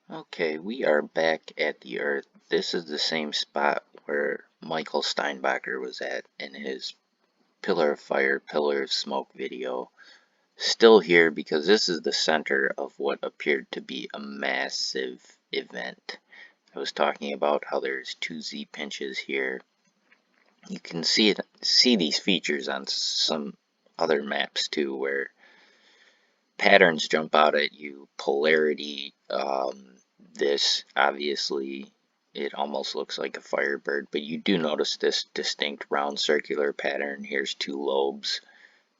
Okay, we are back at the Earth. This is the same spot where Michael Steinbacher was at in his Pillar of Fire, Pillar of Smoke video. Still here because this is the center of what appeared to be a massive event. I was talking about how there's two Z pinches here. You can see these features on some other maps too, where patterns jump out at you. Polarity, this obviously it almost looks like a firebird, but you do notice this distinct round circular pattern. Here's two lobes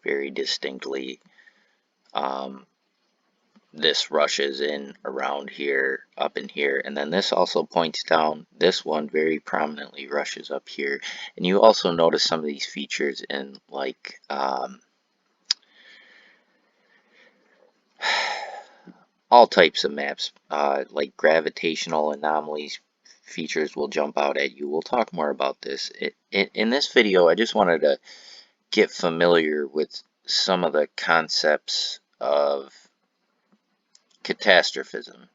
very distinctly. This rushes in around here, up in here, and then this also points down. This one very prominently rushes up here, and you also notice some of these features in like all types of maps, like gravitational anomalies features will jump out at you. We'll talk more about this. In this video, I just wanted to get familiar with some of the concepts of catastrophism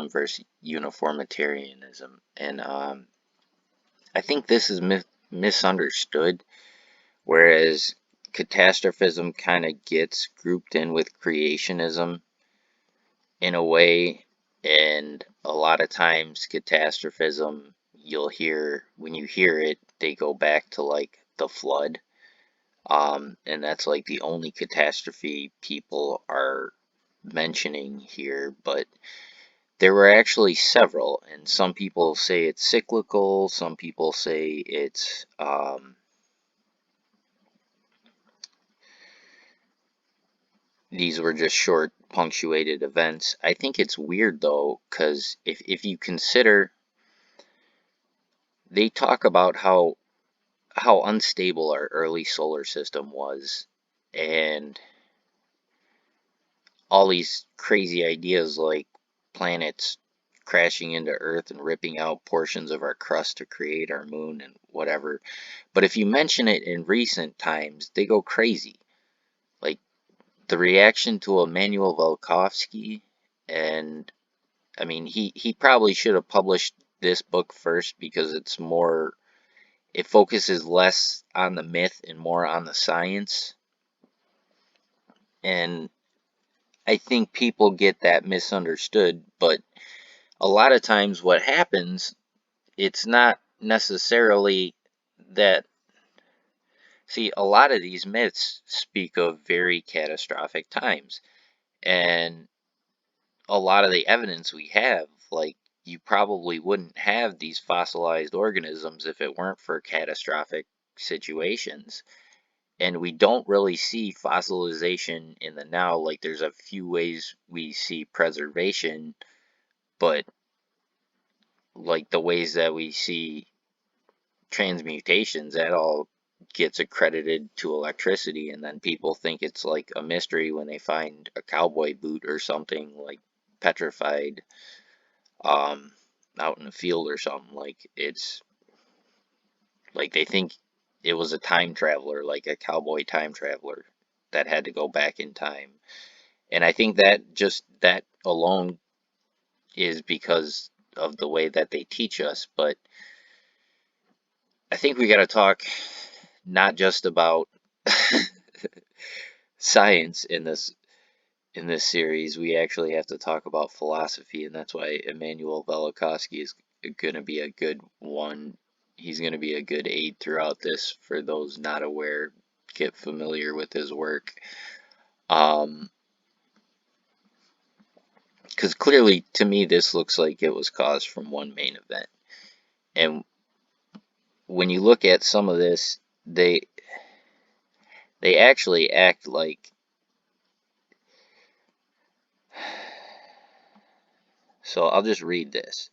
versus uniformitarianism. And I think this is misunderstood, whereas catastrophism kind of gets grouped in with creationism in a way, and a lot of times catastrophism, you'll hear, when you hear it, they go back to like the flood, and that's like the only catastrophe people are mentioning here, but there were actually several, and some people say it's cyclical, some people say it's these were just short punctuated events. I think it's weird though, because if you consider, they talk about how unstable our early solar system was, and all these crazy ideas like planets crashing into Earth and ripping out portions of our crust to create our moon and whatever. But if you mention it in recent times, they go crazy. Like the reaction to Immanuel Velikovsky, and I mean, he probably should have published this book first because it's more, it focuses less on the myth and more on the science. And I think people get that misunderstood, but a lot of times what happens, it's not necessarily that. See, a lot of these myths speak of very catastrophic times, and a lot of the evidence we have, like, you probably wouldn't have these fossilized organisms if it weren't for catastrophic situations. And we don't really see fossilization in the now. Like, there's a few ways we see preservation, but like the ways that we see transmutations, that all gets accredited to electricity, and then people think it's like a mystery when they find a cowboy boot or something like petrified um out in the field or something. Like, it's like they think it was a time traveler, like a cowboy time traveler that had to go back in time. And I think that just that alone is because of the way that they teach us. But I think we got to talk not just about science in this series. We actually have to talk about philosophy, and that's why Immanuel Velikovsky is going to be a good one. He's going to be a good aid throughout this for those not aware. Get familiar with his work. Because clearly, to me, this looks like it was caused from one main event. And when you look at some of this, they actually act like, so I'll just read this.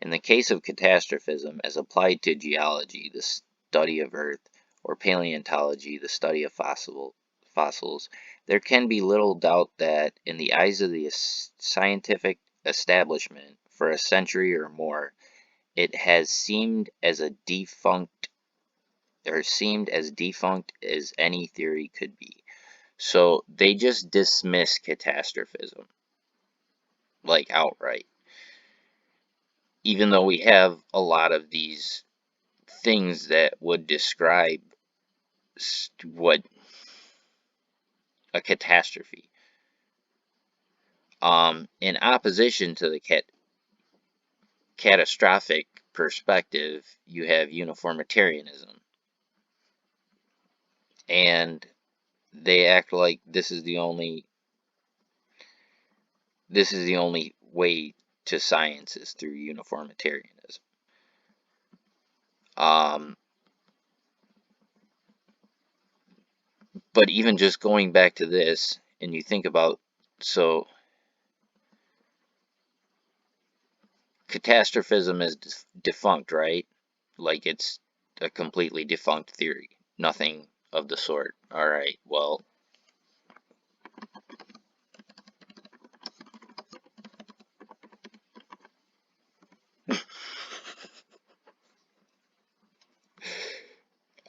In the case of catastrophism, as applied to geology, the study of Earth, or paleontology, the study of fossils, there can be little doubt that, in the eyes of the scientific establishment, for a century or more, it has seemed as defunct as any theory could be. So they just dismiss catastrophism, like outright. even though we have a lot of these things that would describe what a catastrophe. In opposition to the catastrophic perspective, you have uniformitarianism, and they act like this is the only way to science is through uniformitarianism. Um, but even just going back to this, and you think about, so catastrophism is defunct, right? Like it's a completely defunct theory. Nothing of the sort. All right, well,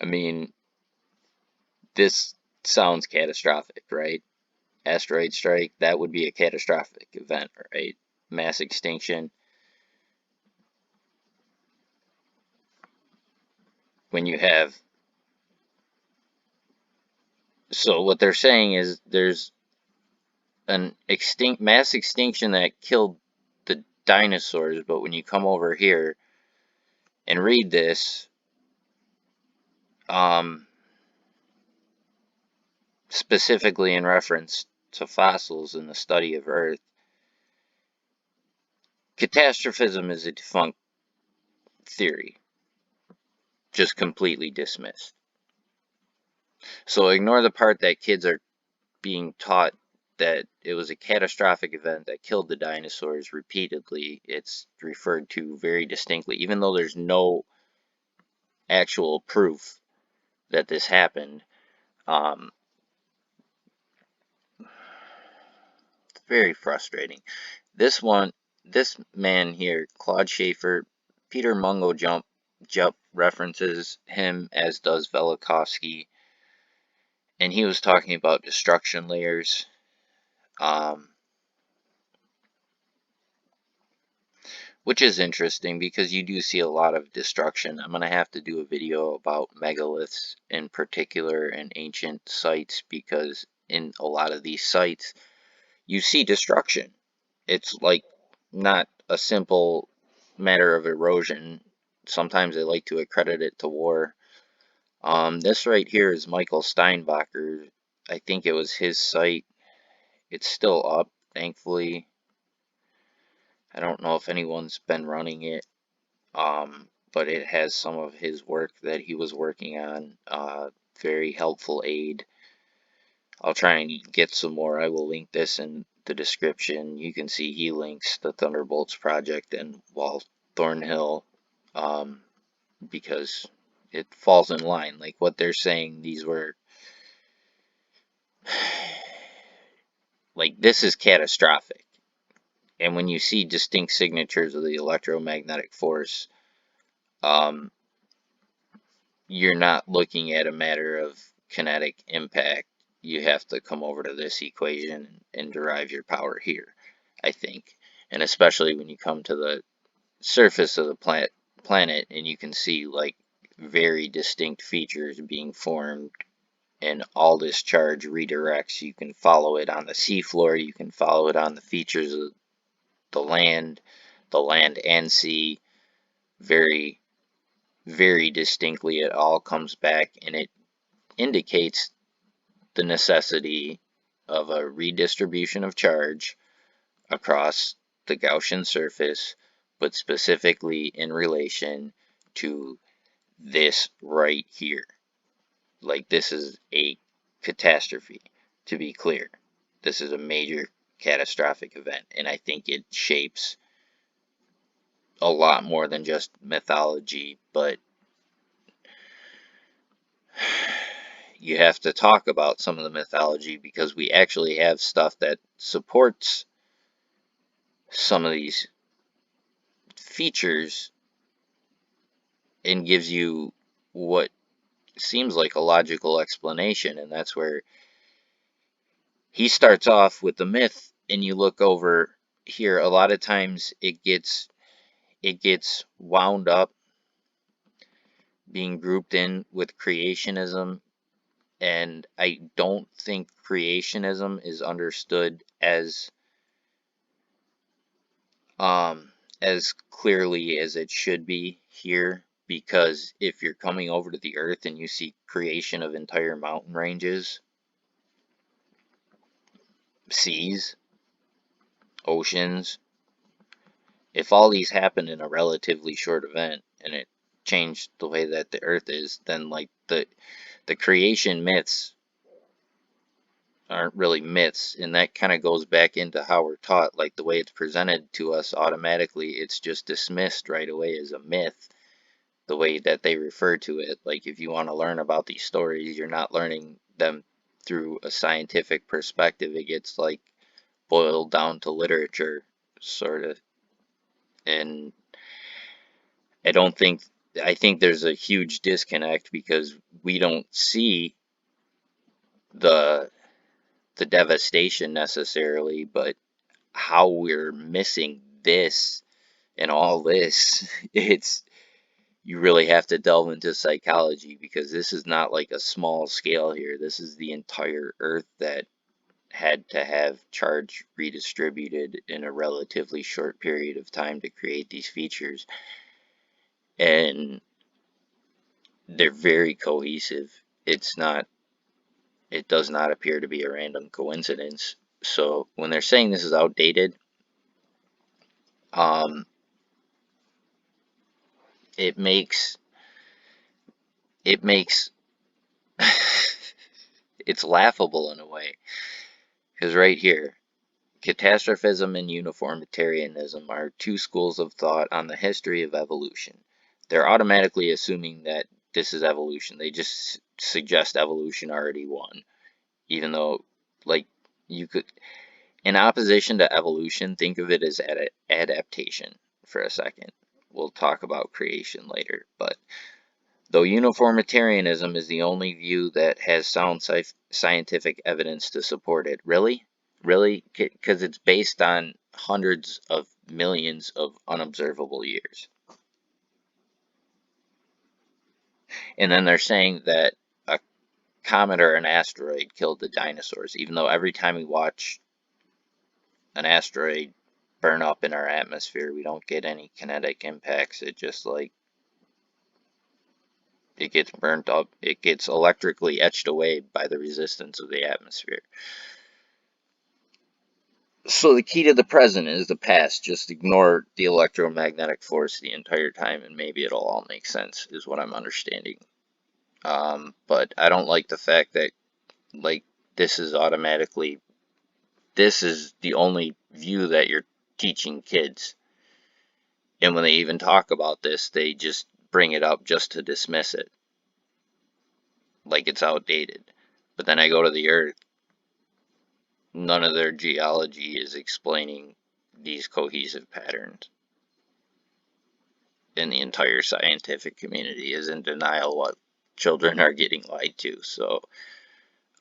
I mean, this sounds catastrophic, right? Asteroid strike, that would be a catastrophic event, right? Mass extinction. When you have, so what they're saying is there's an mass extinction that killed the dinosaurs, but when you come over here and read this, um, specifically in reference to fossils and the study of Earth, catastrophism is a defunct theory, just completely dismissed. So ignore the part that kids are being taught that it was a catastrophic event that killed the dinosaurs repeatedly. It's referred to very distinctly, even though there's no actual proof that this happened. Um, it's very frustrating. This man here, Claude Schaefer, Peter Mungo Jump references him, as does Velikovsky, and he was talking about destruction layers. Um, which is interesting because you do see a lot of destruction. I'm going to have to do a video about megaliths in particular and ancient sites, because in a lot of these sites you see destruction. It's like not a simple matter of erosion. Sometimes they like to accredit it to war. This right here is Michael Steinbacher. I think it was his site. It's still up, thankfully. I don't know if anyone's been running it. But it has some of his work that he was working on. Very helpful aid. I'll try and get some more. I will link this in the description. You can see he links the Thunderbolts project and Wall Thornhill, um, because it falls in line. Like what they're saying, these were like, this is catastrophic. And when you see distinct signatures of the electromagnetic force, um, you're not looking at a matter of kinetic impact. You have to come over to this equation and derive your power here, I think. And especially when you come to the surface of the planet and you can see like very distinct features being formed, and all this charge redirects. You can follow it on the seafloor, you can follow it on the features of the land and sea, very, very distinctly. It all comes back, and it indicates the necessity of a redistribution of charge across the Gaussian surface, but specifically in relation to this right here. Like, this is a catastrophe, to be clear. This is a major catastrophic event, and I think it shapes a lot more than just mythology, but you have to talk about some of the mythology because we actually have stuff that supports some of these features and gives you what seems like a logical explanation. And that's where he starts off with the myth, and you look over here, a lot of times it gets it gets wound up being grouped in with creationism, and I don't think creationism is understood as clearly as it should be here, because if you're coming over to the earth and you see creation of entire mountain ranges, seas, oceans, if all these happen in a relatively short event and it changed the way that the earth is, then like the creation myths aren't really myths, and that kind of goes back into how we're taught. Like the way it's presented to us automatically, it's just dismissed right away as a myth, the way that they refer to it. Like if you want to learn about these stories, you're not learning them through a scientific perspective. It gets like boiled down to literature, sort of. And I don't think, I think there's a huge disconnect because we don't see the the devastation necessarily, but how we're missing this and all this. It's, you really have to delve into psychology, because this is not like a small scale here. This is the entire earth that had to have charge redistributed in a relatively short period of time to create these features, and they're very cohesive. It's not, it does not appear to be a random coincidence. So when they're saying this is outdated, um, it makes it makes it's laughable in a way, because right here, catastrophism and uniformitarianism are two schools of thought on the history of evolution. They're automatically assuming that this is evolution. They just suggest evolution already won, even though, like, you could, in opposition to evolution, think of it as adaptation for a second. We'll talk about creation later, but though uniformitarianism is the only view that has sound scientific evidence to support it. Really? Really? Because it's based on hundreds of millions of unobservable years. And then they're saying that a comet or an asteroid killed the dinosaurs, even though every time we watch an asteroid burn up in our atmosphere, we don't get any kinetic impacts. It just like, it gets burnt up, it gets electrically etched away by the resistance of the atmosphere. So the key to the present is the past. Just ignore the electromagnetic force the entire time, and maybe it'll all make sense, is what I'm understanding. But I don't like the fact that, like, this is automatically, this is the only view that you're teaching kids. And when they even talk about this, they just bring it up just to dismiss it, like it's outdated. But then I go to the Earth, none of their geology is explaining these cohesive patterns. And the entire scientific community is in denial what children are getting lied to. So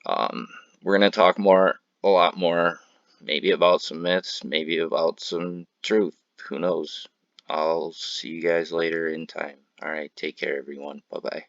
we're going to talk a lot more, maybe about some myths, maybe about some truth. Who knows? I'll see you guys later in time. All right, take care, everyone. Bye bye.